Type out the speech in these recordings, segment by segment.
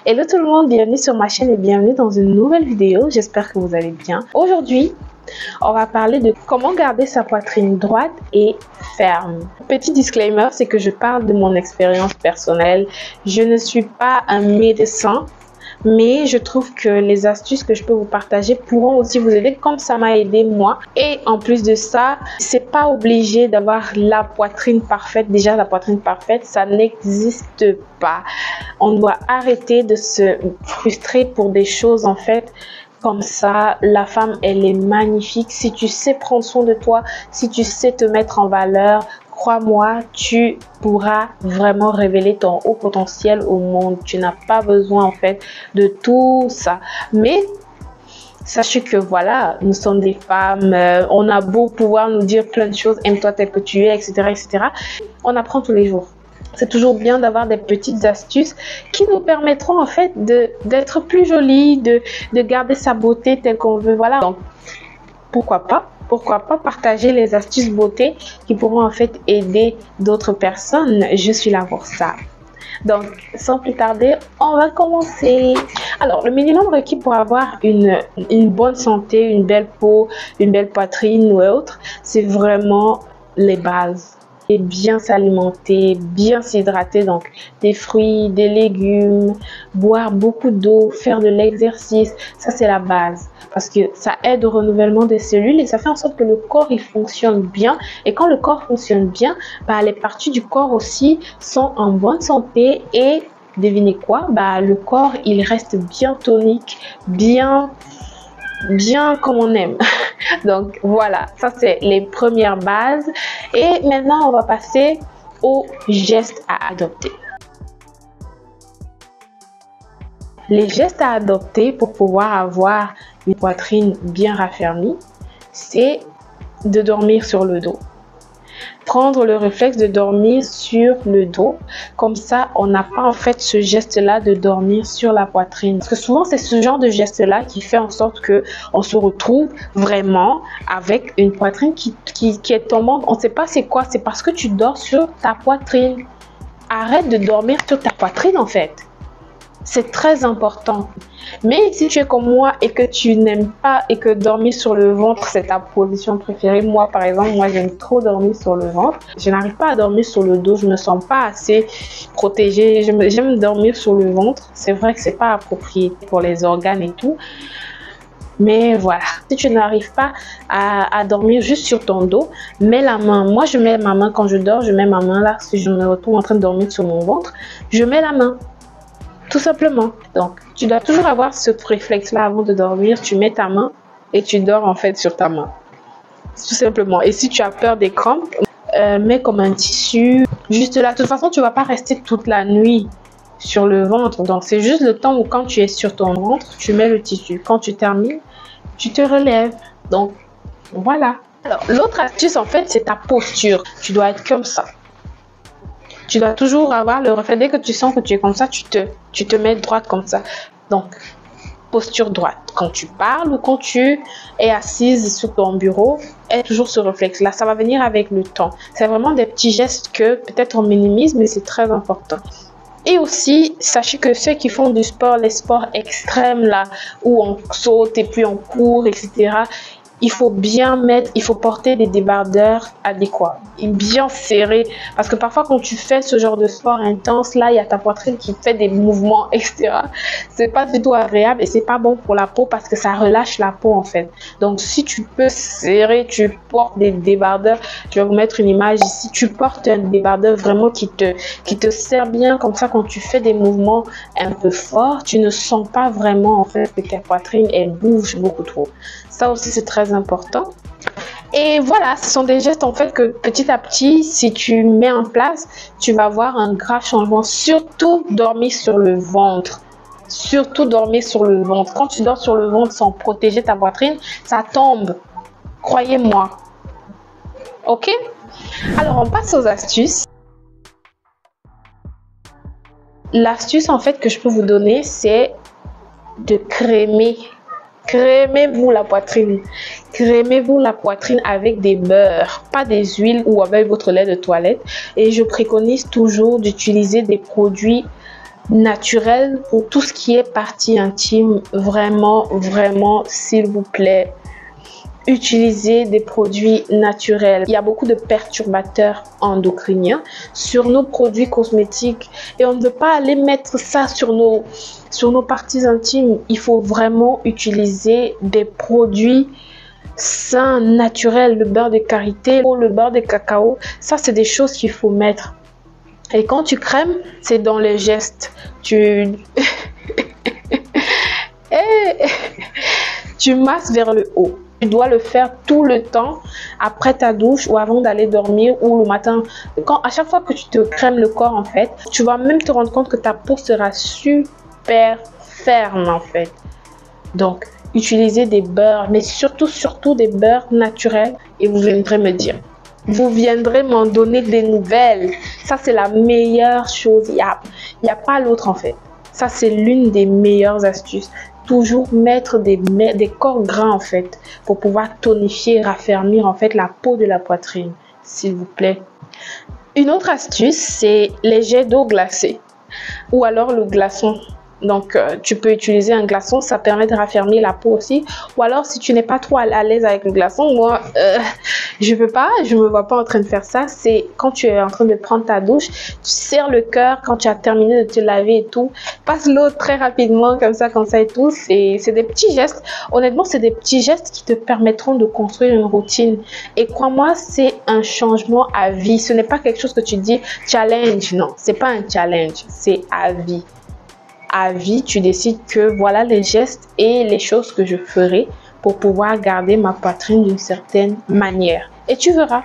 Hello tout le monde, bienvenue sur ma chaîne et bienvenue dans une nouvelle vidéo. J'espère que vous allez bien. Aujourd'hui, on va parler de comment garder sa poitrine droite et ferme. Petit disclaimer, c'est que je parle de mon expérience personnelle. Je ne suis pas un médecin, mais je trouve que les astuces que je peux vous partager pourront aussi vous aider comme ça m'a aidé moi. Et en plus de ça, c'est pas obligé d'avoir la poitrine parfaite. Déjà, la poitrine parfaite, ça n'existe pas. On doit arrêter de se frustrer pour des choses en fait. Comme ça, la femme, elle est magnifique. Si tu sais prendre soin de toi, si tu sais te mettre en valeur, crois-moi, tu pourras vraiment révéler ton haut potentiel au monde. Tu n'as pas besoin en fait de tout ça. Mais sachez que voilà, nous sommes des femmes, on a beau pouvoir nous dire plein de choses, aime-toi tel que tu es, etc., etc. On apprend tous les jours. C'est toujours bien d'avoir des petites astuces qui nous permettront en fait d'être plus jolie, de garder sa beauté telle qu'on veut. Voilà, donc pourquoi pas partager les astuces beauté qui pourront en fait aider d'autres personnes. Je suis là pour ça. Donc, sans plus tarder, on va commencer. Alors, le minimum requis pour avoir une bonne santé, une belle peau, une belle poitrine ou autre, c'est vraiment les bases. Et bien s'alimenter, bien s'hydrater, donc des fruits, des légumes, boire beaucoup d'eau, faire de l'exercice, ça c'est la base parce que ça aide au renouvellement des cellules et ça fait en sorte que le corps il fonctionne bien. Et quand le corps fonctionne bien, les parties du corps aussi sont en bonne santé et devinez quoi, le corps il reste bien tonique, bien comme on aime. Donc voilà, ça c'est les premières bases. Et maintenant on va passer aux gestes à adopter. Les gestes à adopter pour pouvoir avoir une poitrine bien raffermie, c'est de dormir sur le dos. Prendre le réflexe de dormir sur le dos, comme ça on n'a pas en fait ce geste là de dormir sur la poitrine, parce que souvent c'est ce genre de geste là qui fait en sorte que on se retrouve vraiment avec une poitrine qui est tombante. On ne sait pas c'est quoi, c'est parce que tu dors sur ta poitrine. Arrête de dormir sur ta poitrine en fait. C'est très important. Mais si tu es comme moi et que tu n'aimes pas et que dormir sur le ventre, c'est ta position préférée. Moi, par exemple, j'aime trop dormir sur le ventre. Je n'arrive pas à dormir sur le dos. Je me sens pas assez protégée. J'aime dormir sur le ventre. C'est vrai que c'est pas approprié pour les organes et tout. Mais voilà, si tu n'arrives pas à dormir juste sur ton dos, mets la main. Moi, je mets ma main quand je dors. Je mets ma main là. Si je me retrouve en train de dormir sur mon ventre, je mets la main. Tout simplement. Donc, tu dois toujours avoir ce réflexe-là avant de dormir. Tu mets ta main et tu dors en fait sur ta main. Tout simplement. Et si tu as peur des crampes, mets comme un tissu. Juste là. De toute façon, tu ne vas pas rester toute la nuit sur le ventre. Donc, c'est juste le temps où quand tu es sur ton ventre, tu mets le tissu. Quand tu termines, tu te relèves. Donc, voilà. Alors, l'autre astuce en fait, c'est ta posture. Tu dois être comme ça. Tu dois toujours avoir le reflet. Dès que tu sens que tu es comme ça, tu te mets droite comme ça. Donc, posture droite. Quand tu parles ou quand tu es assise sur ton bureau, aie toujours ce réflexe-là. Ça va venir avec le temps. C'est vraiment des petits gestes que peut-être on minimise, mais c'est très important. Et aussi, sachez que ceux qui font du sport, les sports extrêmes là, où on saute et puis on court, etc., il faut porter des débardeurs adéquats et bien serrés, parce que parfois quand tu fais ce genre de sport intense, là il y a ta poitrine qui fait des mouvements, etc. C'est pas du tout agréable et c'est pas bon pour la peau parce que ça relâche la peau en fait. Donc si tu peux serrer, tu portes des débardeurs. Je vais vous mettre une image ici. Tu portes un débardeur vraiment qui te serre bien, comme ça quand tu fais des mouvements un peu forts, tu ne sens pas vraiment en fait que ta poitrine elle bouge beaucoup trop. Ça aussi c'est très important. Et voilà, ce sont des gestes en fait que petit à petit, si tu mets en place, tu vas voir un grave changement. Surtout dormir sur le ventre. Surtout dormir sur le ventre. Quand tu dors sur le ventre sans protéger ta poitrine, ça tombe. Croyez-moi. Ok? Alors on passe aux astuces. L'astuce en fait que je peux vous donner, c'est de crémer. Crémez-vous la poitrine. Crémez-vous la poitrine avec des beurres, pas des huiles ou avec votre lait de toilette. Et je préconise toujours d'utiliser des produits naturel pour tout ce qui est partie intime. Vraiment, s'il vous plaît, utilisez des produits naturels. Il y a beaucoup de perturbateurs endocriniens sur nos produits cosmétiques et on ne veut pas aller mettre ça sur nos parties intimes. Il faut vraiment utiliser des produits sains, naturels, le beurre de karité ou le beurre de cacao. Ça, c'est des choses qu'il faut mettre. Et quand tu crèmes, c'est dans les gestes. Tu masses vers le haut. Tu dois le faire tout le temps après ta douche ou avant d'aller dormir ou le matin. À chaque fois que tu te crèmes le corps, en fait, tu vas même te rendre compte que ta peau sera super ferme, en fait. Donc, utilisez des beurres, mais surtout des beurres naturels et vous viendrez me dire. Vous viendrez m'en donner des nouvelles. Ça, c'est la meilleure chose. Il y a pas l'autre, en fait. Ça, c'est l'une des meilleures astuces. Toujours mettre des corps gras, en fait, pour pouvoir tonifier et raffermir, en fait, la peau de la poitrine, s'il vous plaît. Une autre astuce, c'est les jets d'eau glacée ou alors le glaçon. Donc, tu peux utiliser un glaçon, ça permet de raffermir la peau aussi. Ou alors, si tu n'es pas trop à l'aise avec le glaçon, moi, je me vois pas en train de faire ça. C'est quand tu es en train de prendre ta douche, tu serres le cœur quand tu as terminé de te laver et tout. Passe l'eau très rapidement, comme ça et tout. C'est des petits gestes. Honnêtement, c'est des petits gestes qui te permettront de construire une routine. Et crois-moi, c'est un changement à vie. Ce n'est pas quelque chose que tu dis challenge. Non, c'est pas un challenge, c'est à vie. À vie, tu décides que voilà les gestes et les choses que je ferai pour pouvoir garder ma poitrine d'une certaine manière. Et tu verras,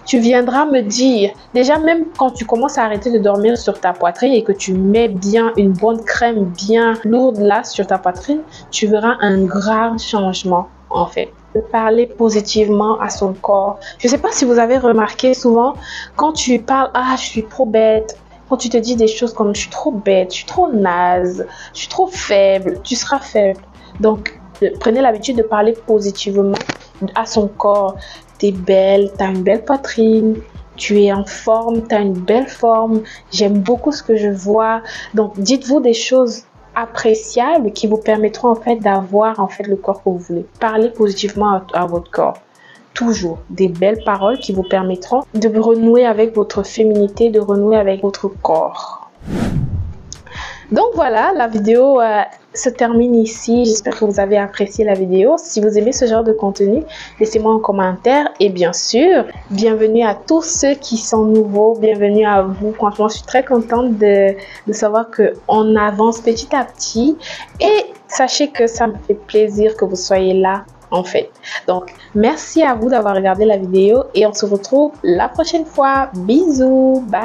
tu viendras me dire, déjà même quand tu commences à arrêter de dormir sur ta poitrine et que tu mets bien une bonne crème bien lourde là sur ta poitrine, tu verras un grand changement en fait. De parler positivement à son corps. Je ne sais pas si vous avez remarqué souvent quand tu parles, ah je suis trop bête. Quand tu te dis des choses comme je suis trop bête, je suis trop naze, je suis trop faible, tu seras faible. Donc, prenez l'habitude de parler positivement à son corps. Tu es belle, tu as une belle poitrine, tu es en forme, tu as une belle forme, j'aime beaucoup ce que je vois. Donc, dites-vous des choses appréciables qui vous permettront en fait d'avoir en fait le corps que vous voulez. Parlez positivement à votre corps. Toujours des belles paroles qui vous permettront de renouer avec votre féminité, de renouer avec votre corps. Donc voilà, la vidéo se termine ici. J'espère que vous avez apprécié la vidéo. Si vous aimez ce genre de contenu, laissez-moi un commentaire. Et bien sûr, bienvenue à tous ceux qui sont nouveaux. Bienvenue à vous. Franchement, je suis très contente de savoir qu'on avance petit à petit. Et sachez que ça me fait plaisir que vous soyez là. En fait. Donc, merci à vous d'avoir regardé la vidéo et on se retrouve la prochaine fois. Bisous, bye!